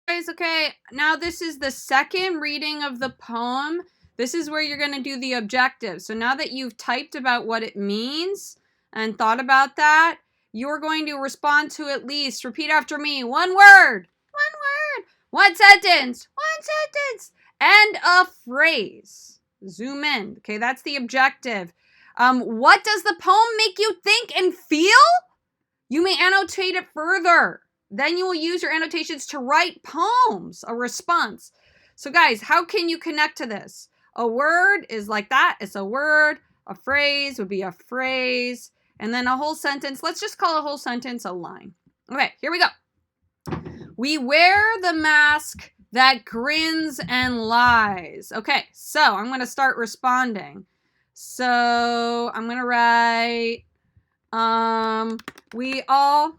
Okay, now this is the second reading of the poem. This is where you're going to do the objective. So now that you've typed about what it means and thought about that, you're going to respond to at least, repeat after me, one word, one sentence, and a phrase. Zoom in. Okay, that's the objective. What does the poem make you think and feel? You may annotate it further. Then you will use your annotations to write poems, a response. So guys, how can you connect to this? A word is like that. It's a word. A phrase would be a phrase. And then a whole sentence. Let's just call a whole sentence a line. Okay, here we go. We wear the mask that grins and lies. Okay, so I'm going to start responding. So I'm going to write, we all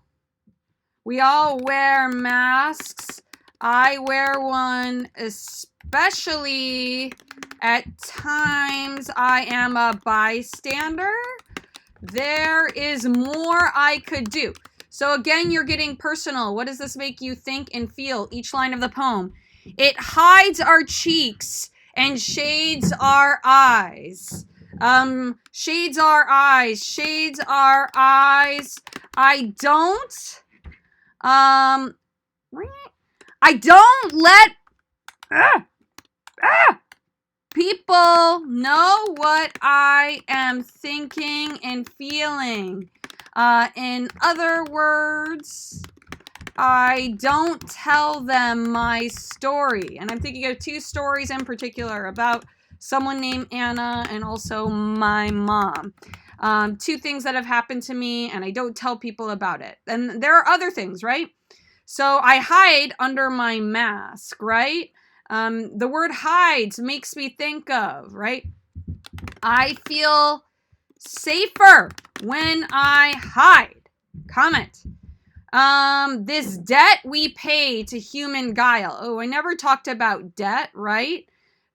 wear masks. I wear one especially at times I am a bystander. There is more I could do. So again, you're getting personal. What does this make you think and feel? Each line of the poem. It hides our cheeks and shades our eyes. Shades our eyes. Shades our eyes. I don't let people know what I am thinking and feeling. In other words, I don't tell them my story. And I'm thinking of two stories in particular about someone named Anna and also my mom. Two things that have happened to me and I don't tell people about it. And there are other things, right? So I hide under my mask, right? The word hides makes me think of, right? I feel safer when I hide. Comment. This debt we pay to human guile. Oh, I never talked about debt, right?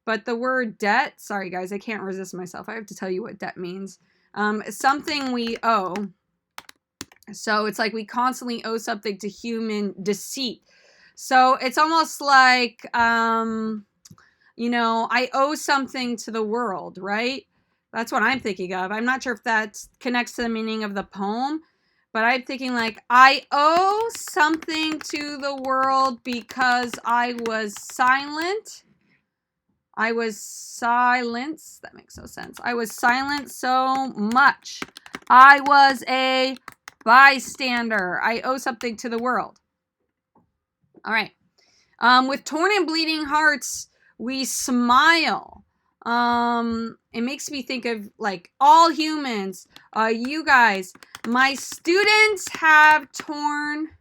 But the word debt, sorry guys, I can't resist myself. I have to tell you what debt means. Something we owe. So it's like we constantly owe something to human deceit. So it's almost like, you know, I owe something to the world, right? That's what I'm thinking of. I'm not sure if that connects to the meaning of the poem, but I'm thinking like, I owe something to the world because I was silent. I was silenced. That makes no sense. I was silent so much. I was a bystander. I owe something to the world. All right. With torn and bleeding hearts, we smile. It makes me think of like all humans, you guys, my students have torn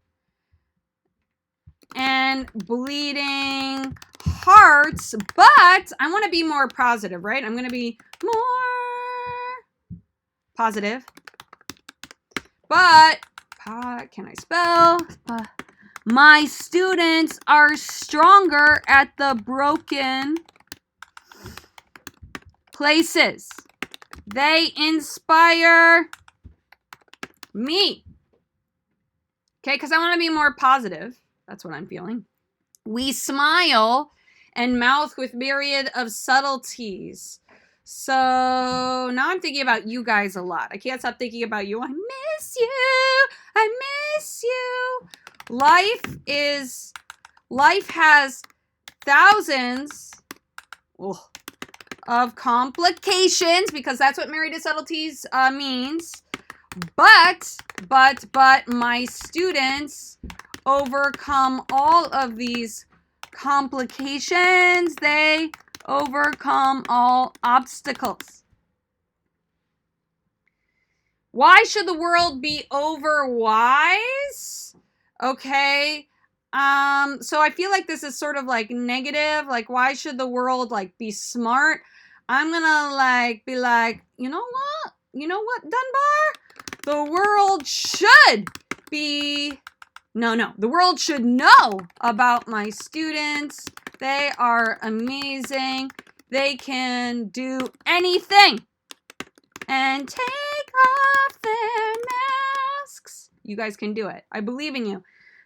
and bleeding hearts, but I want to be more positive, right? I'm going to be more positive. But, can I spell? My students are stronger at the broken places. They inspire me. Okay, because I want to be more positive. That's what I'm feeling. We smile and mouth with myriad of subtleties. So now I'm thinking about you guys a lot. I can't stop thinking about you. I miss you. I miss you. Life has thousands of complications, because that's what myriad of subtleties means. But my students overcome all of these complications. They overcome all obstacles. Why should the world be overwise? Okay. So I feel like this is sort of like negative. Like, why should the world like be smart? I'm gonna like be like, you know what? You know what, Dunbar? The world should be... No. The world should know about my students. They are amazing. They can do anything. And take off their masks. You guys can do it. I believe in you.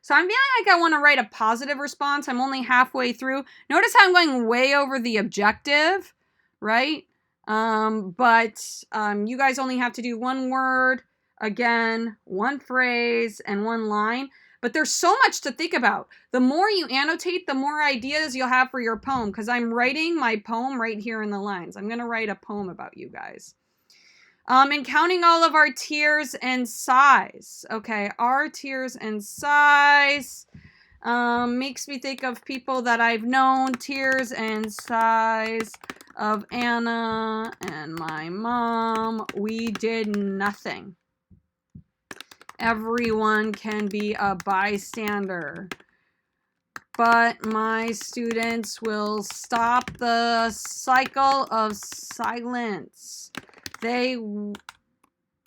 So I'm feeling like I want to write a positive response. I'm only halfway through. Notice how I'm going way over the objective, right? But you guys only have to do one word, again, one phrase, and one line. But there's so much to think about. The more you annotate, the more ideas you'll have for your poem, because I'm writing my poem right here in the lines. I'm going to write a poem about you guys. And counting all of our tears and sighs. Okay, our tears and sighs makes me think of people that I've known. Tears and sighs of Anna and my mom. We did nothing. Everyone can be a bystander. But my students will stop the cycle of silence. They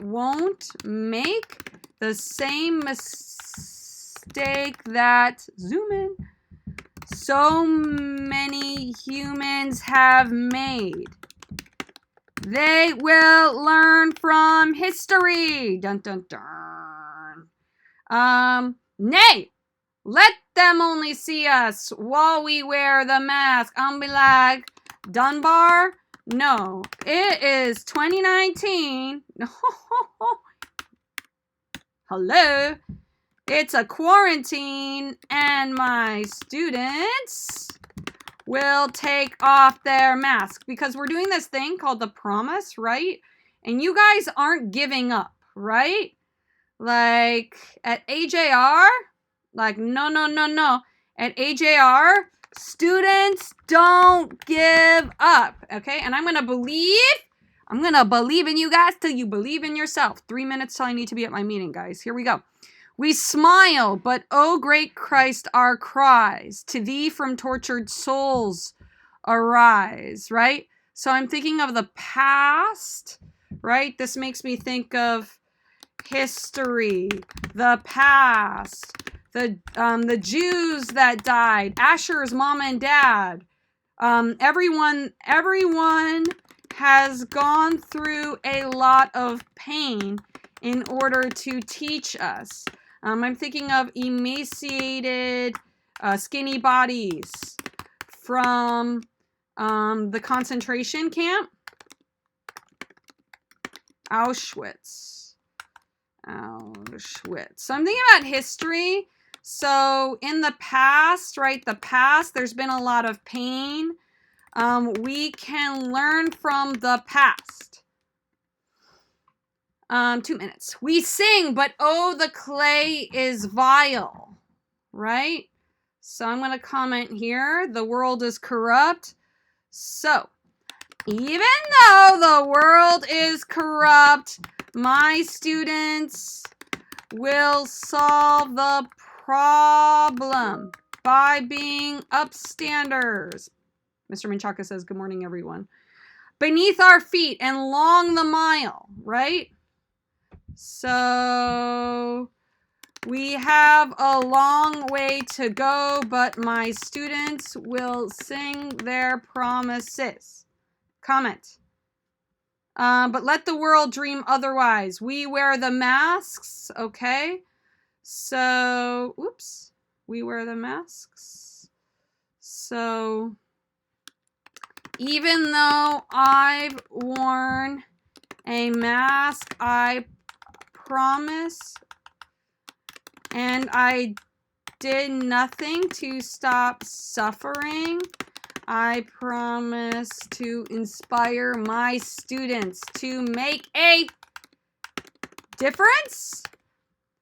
won't make the same mistake that, zoom in, so many humans have made. They will learn from history. Dun, dun, dun. Nay, let them only see us while we wear the mask. Be like, Dunbar? No, it is 2019. Hello. It's a quarantine, and my students will take off their mask because we're doing this thing called the promise, right? And you guys aren't giving up, right? Like at AJR, like no. At AJR, students don't give up, okay? And I'm gonna believe in you guys till you believe in yourself. 3 minutes till I need to be at my meeting, guys. Here we go. We smile, but oh great Christ, our cries to thee from tortured souls arise, right? So I'm thinking of the past, right? This makes me think of history, the past, the Jews that died, Asher's mom and dad. Everyone has gone through a lot of pain in order to teach us. I'm thinking of emaciated, skinny bodies from the concentration camp, Auschwitz. So I'm thinking about history. So in the past, right, there's been a lot of pain. We can learn from the past. 2 minutes. We sing, but oh, the clay is vile, right? So I'm going to comment here. The world is corrupt. So even though the world is corrupt, my students will solve the problem by being upstanders. Mr. Menchaca says, good morning, everyone. Beneath our feet and along the mile, right? So we have a long way to go, but my students will sing their promises. Comment. But let the world dream otherwise. We wear the masks, okay? So, oops, we wear the masks. So, even though I've worn a mask, I promise, and I did nothing to stop suffering. I promise to inspire my students to make a difference.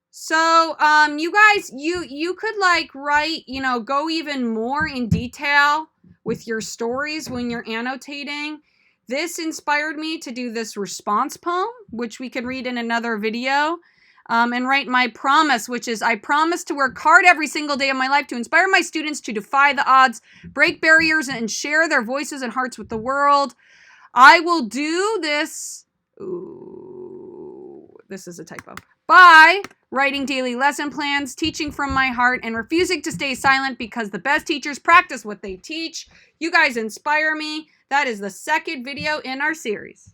So, you guys, you could like write, go even more in detail with your stories when you're annotating. This inspired me to do this response poem, which we can read in another video, and write my promise, which is I promise to work hard every single day of my life to inspire my students to defy the odds, break barriers, and share their voices and hearts with the world. I will do this. Ooh, this is a typo. By writing daily lesson plans, teaching from my heart, and refusing to stay silent because the best teachers practice what they teach. You guys inspire me. That is the second video in our series.